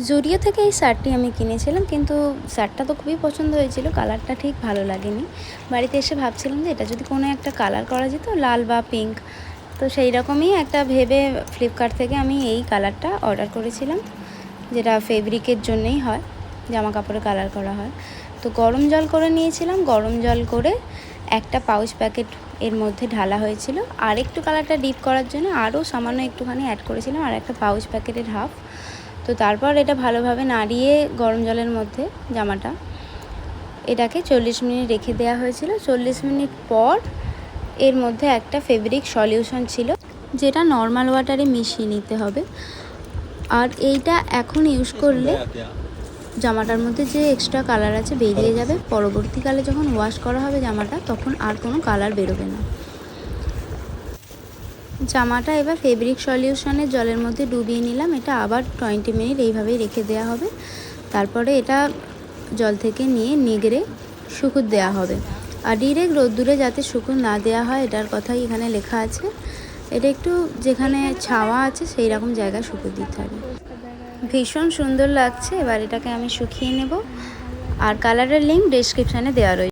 জুডিও থেকে এই শার্টটি আমি কিনেছিলাম, কিন্তু শার্টটা তো খুবই পছন্দ হয়েছিল, কালারটা ঠিক ভালো লাগেনি। বাড়িতে এসে ভাবছিলাম যে এটা যদি কোনো একটা কালার করা যেত, লাল বা পিঙ্ক, তো সেই রকমই একটা ভেবে ফ্লিপকার্ট থেকে আমি এই কালারটা অর্ডার করেছিলাম, যেটা ফেব্রিকের জন্যেই হয়, জামা কাপড়ে কালার করা হয়। তো গরম জল করে নিয়েছিলাম, গরম জল করে একটা পাউচ প্যাকেট এর মধ্যে ঢালা হয়েছিল, আর একটু কালারটা ডিপ করার জন্য আরও সামান্য একটুখানি অ্যাড করেছিলাম, আর একটা পাউচ প্যাকেটের হাফ। তো তারপর এটা ভালোভাবে নাড়িয়ে গরম জলের মধ্যে জামাটা এটাকে 40 মিনিট রেখে দেওয়া হয়েছিল। 40 মিনিট পর এর মধ্যে একটা ফেব্রিক সলিউশন ছিল, যেটা নর্মাল ওয়াটারে মিশিয়ে নিতে হবে। আর এইটা এখন ইউজ করলে জামাটার মধ্যে যে এক্সট্রা কালার আছে বেরিয়ে যাবে, পরবর্তীকালে যখন ওয়াশ করা হবে জামাটা, তখন আর কোনো কালার বেরোবে না। জামাটা এবার ফেব্রিক সলিউশনের জলের মধ্যে ডুবিয়ে নিলাম, এটা আবার 20 মিনিট এইভাবেই রেখে দেওয়া হবে। তারপরে এটা জল থেকে নিয়ে নিগড়ে শুকুর দেওয়া হবে। আর ডিরেক্ট রোদ্দুরে যাতে শুকুর না দেওয়া হয়, এটার কথাই এখানে লেখা আছে। এটা একটু যেখানে ছাওয়া আছে সেই রকম জায়গায় শুকুর দিতে হবে। ভীষণ সুন্দর লাগছে। এবার এটাকে আমি শুকিয়ে নেব, আর কালারের লিঙ্ক ডেসক্রিপশানে দেওয়া রয়েছে।